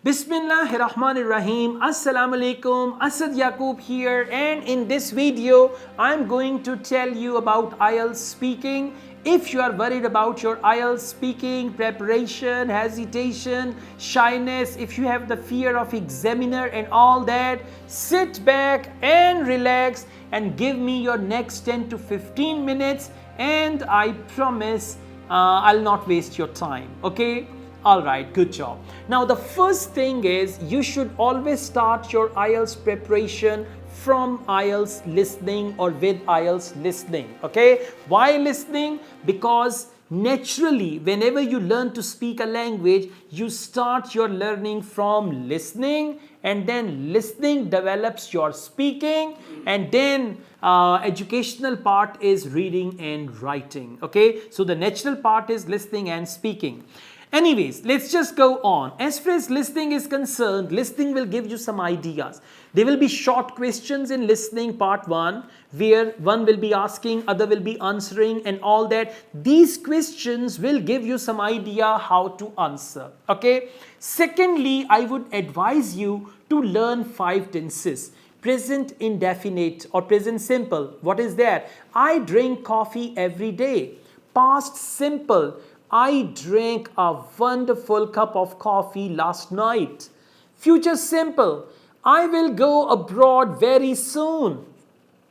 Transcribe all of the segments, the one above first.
Bismillahirrahmanirrahim. Assalamu alaikum. Asad Yaqub here, and in this video I'm going to tell you about IELTS speaking. If you are worried about your IELTS speaking, preparation, hesitation, shyness, if you have the fear of examiner and all that, sit back and relax and give me your next 10 to 15 minutes and I promise I'll not waste your time. Okay? Alright, good job. Now the first thing is you should always start your IELTS preparation from IELTS listening or with IELTS listening. Okay? Why listening? Because naturally whenever you learn to speak a language, you start your learning from listening, and then listening develops your speaking, and then educational part is reading and writing. Okay? So the natural part is listening and speaking. Anyways, let's just go on. As far as listening is concerned, listening will give you some ideas. There will be short questions in listening part 1, where one will be asking, other will be answering and all that. These questions will give you some idea how to answer. Okay. Secondly, I would advise you to learn 5 tenses. Present indefinite or present simple. What is that? I drink coffee every day. Past simple. I drank a wonderful cup of coffee last night. Future simple. I will go abroad very soon.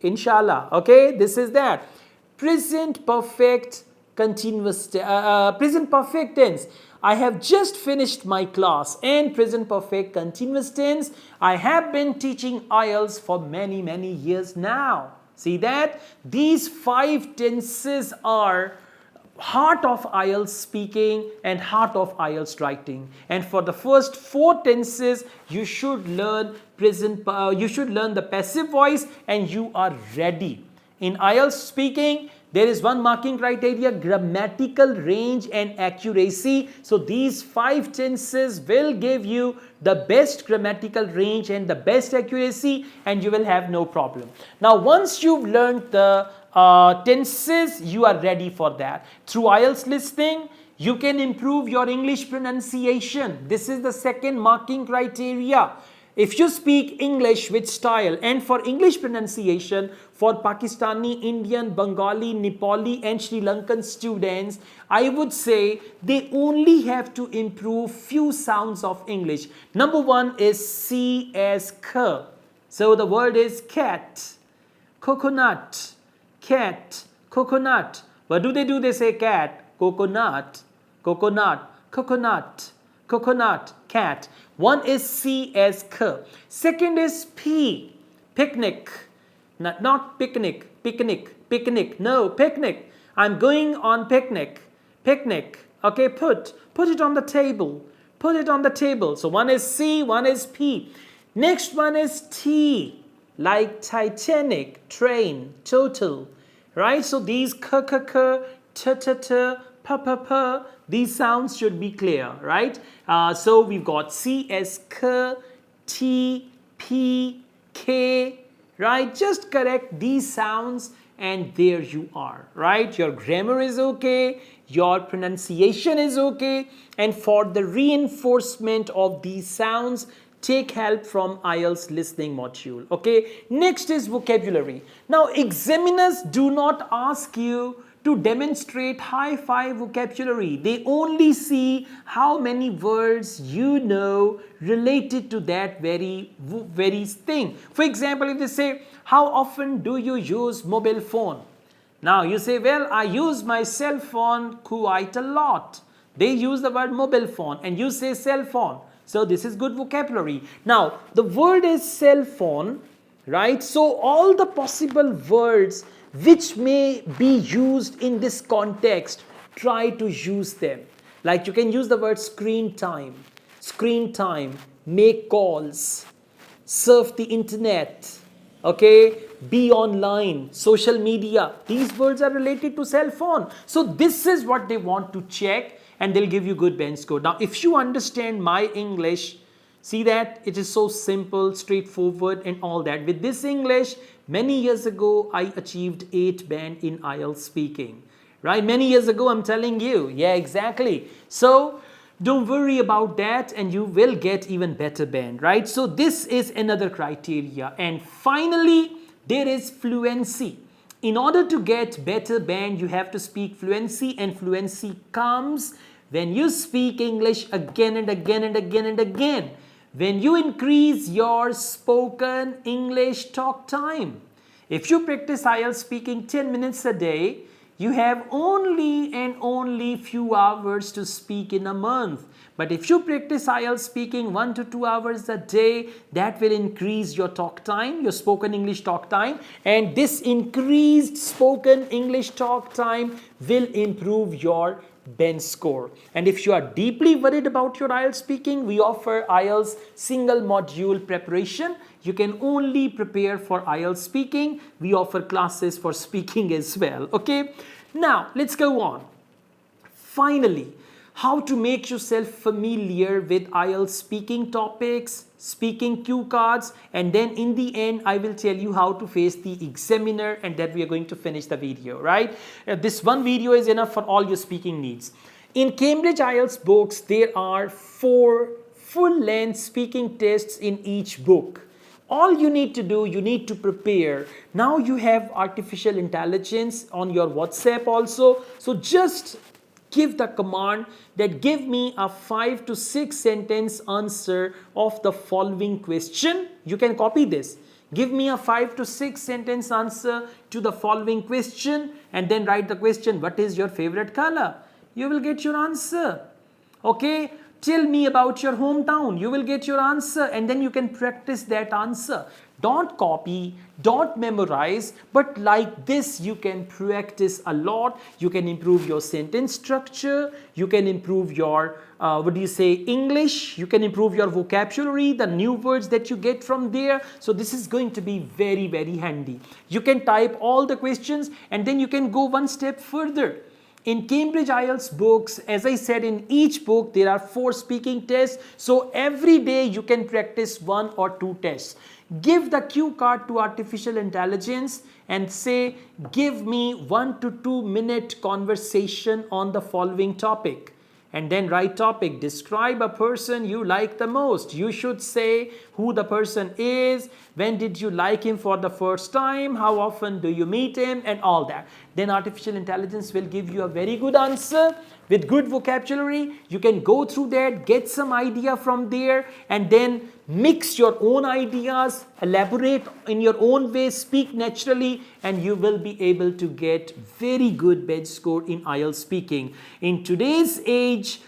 Inshallah. Okay, this is that. Present perfect continuous present perfect tense. I have just finished my class. And present perfect continuous tense. I have been teaching IELTS for many years now. See that? These 5 tenses are heart of IELTS speaking and heart of IELTS writing. And for the first 4 tenses, you should learn the passive voice and you are ready. In IELTS speaking, there is one marking criteria, grammatical range and accuracy. So these 5 tenses will give you the best grammatical range and the best accuracy, and you will have no problem. Now once you've learned the tenses, you are ready for that. Through IELTS listening, you can improve your English pronunciation. This is the second marking criteria. If you speak English with style, and for English pronunciation, for Pakistani, Indian, Bengali, Nepali and Sri Lankan students, I would say they only have to improve few sounds of English. Number 1 is C as K. So the word is cat, coconut, cat, coconut. What do? They say cat, coconut, coconut, coconut, coconut, cat. 1 is C as K. Second is P, picnic. Not picnic, picnic, picnic. No, picnic. I'm going on picnic, picnic. Okay, put it on the table. Put it on the table. So 1 is C, 1 is P. Next one is T, like Titanic, train, total. Right? So these k, k, k, t, t, t, p, p, p, these sounds should be clear, right? So we've got C as K, T, P, K, right? Just correct these sounds and there you are, right? Your grammar is okay, your pronunciation is okay, and for the reinforcement of these sounds, take help from IELTS listening module. Okay, next is vocabulary. Now examiners do not ask you to demonstrate high-five vocabulary. They only see how many words you know related to that very thing. For example, if they say, how often do you use mobile phone? Now you say, well, I use my cell phone quite a lot. They use the word mobile phone and you say cell phone. So this is good vocabulary. Now the word is cell phone, right? So all the possible words which may be used in this context, try to use them. Like you can use the word screen time, make calls, surf the internet, okay, be online, social media. These words are related to cell phone. So this is what they want to check, and they'll give you good bench score. Now if you understand my English, see that it is so simple, straightforward and all that. With this English, many years ago I achieved 8 band in IELTS speaking, right? Many years ago, I'm telling you. Yeah, exactly. So don't worry about that and you will get even better band, right? So this is another criteria. And finally, there is fluency. In order to get better band, you have to speak fluency, and fluency comes when you speak English again and again and again and again. When you increase your spoken English talk time. If you practice IELTS speaking 10 minutes a day, you have only and only few hours to speak in a month. But if you practice IELTS speaking 1 to 2 hours a day, that will increase your talk time, your spoken English talk time. And this increased spoken English talk time will improve your band score. And if you are deeply worried about your IELTS speaking, we offer IELTS single module preparation. You can only prepare for IELTS speaking. We offer classes for speaking as well. Okay, now let's go on. Finally, how to make yourself familiar with IELTS speaking topics, speaking cue cards, and then in the end I will tell you how to face the examiner, and that we are going to finish the video, right? This one video is enough for all your speaking needs. In Cambridge IELTS books, there are 4 full-length speaking tests in each book. All you need to do, you need to prepare. Now you have artificial intelligence on your WhatsApp also, so just give the command that give me a 5 to 6 sentence answer of the following question. You can copy this. Give me a 5 to 6 sentence answer to the following question, and then write the question, what is your favorite color? You will get your answer. Okay, tell me about your hometown. You will get your answer, and then you can practice that answer. Don't copy, don't memorize, but like this you can practice a lot. You can improve your sentence structure, you can improve your English, you can improve your vocabulary, the new words that you get from there. So this is going to be very, very handy. You can type all the questions and then you can go one step further. In Cambridge IELTS books, as I said, in each book there are 4 speaking tests. So every day you can practice 1 or 2 tests. Give the cue card to artificial intelligence and say, give me 1 to 2 minute conversation on the following topic. And then write topic, describe a person you like the most. You should say who the person is, when did you like him for the first time, how often do you meet him, and all that. Then artificial intelligence will give you a very good answer with good vocabulary. You can go through that, get some idea from there, and then mix your own ideas, elaborate in your own way, speak naturally, and you will be able to get very good band score in IELTS speaking. In today's age,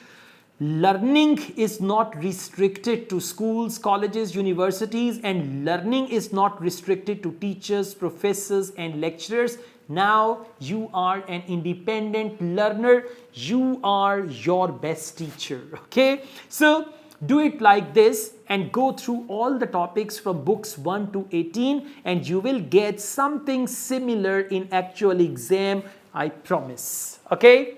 learning is not restricted to schools, colleges, universities, and learning is not restricted to teachers, professors, and lecturers. Now you are an independent learner. You are your best teacher. Okay, so do it like this and go through all the topics from books 1 to 18, and you will get something similar in actual exam, I promise. Okay,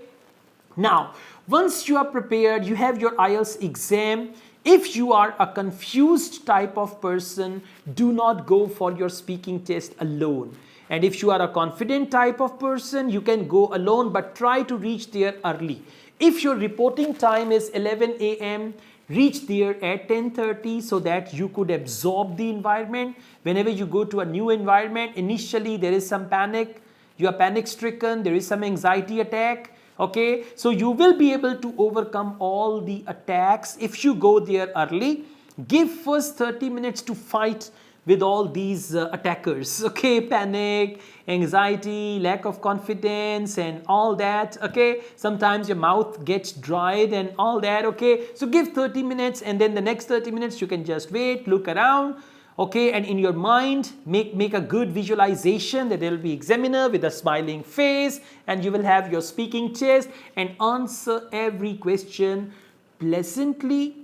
now once you are prepared, you have your IELTS exam. If you are a confused type of person, do not go for your speaking test alone. And if you are a confident type of person, you can go alone, but try to reach there early. If your reporting time is 11 a.m., reach there at 10:30 so that you could absorb the environment. Whenever you go to a new environment, initially there is some panic, you are panic stricken, there is some anxiety attack. Okay, so you will be able to overcome all the attacks if you go there early. Give first 30 minutes to fight with all these attackers. Okay, panic, anxiety, lack of confidence, and all that. Okay, sometimes your mouth gets dried and all that. Okay, so give 30 minutes, and then the next 30 minutes you can just wait, look around. Okay, and in your mind, make a good visualization that there will be examiner with a smiling face, and you will have your speaking test and answer every question pleasantly,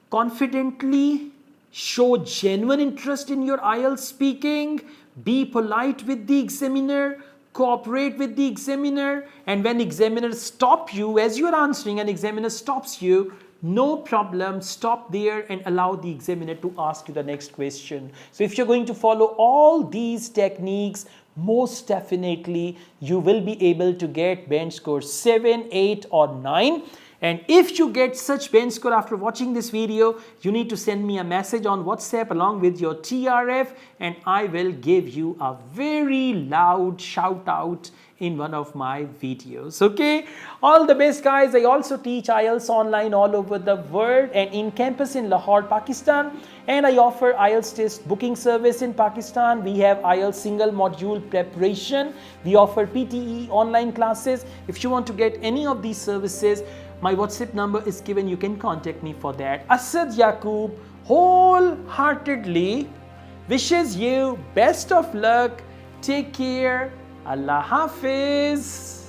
confidently. Show genuine interest in your IELTS speaking. Be polite with the examiner. Cooperate with the examiner. And when examiner stop you, as you are answering, an examiner stops you, no problem, stop there and allow the examiner to ask you the next question. So if you're going to follow all these techniques, most definitely you will be able to get band score 7, 8 or 9. And if you get such bench score after watching this video, you need to send me a message on WhatsApp along with your TRF, and I will give you a very loud shout out in one of my videos. Okay, all the best guys. I also teach IELTS online all over the world and in campus in Lahore, Pakistan, and I offer IELTS test booking service in Pakistan. We have IELTS single module preparation. We offer PTE online classes. If you want to get any of these services, my WhatsApp number is given. You can contact me for that. Asad Yaqub wholeheartedly wishes you best of luck. Take care. Allah Hafiz.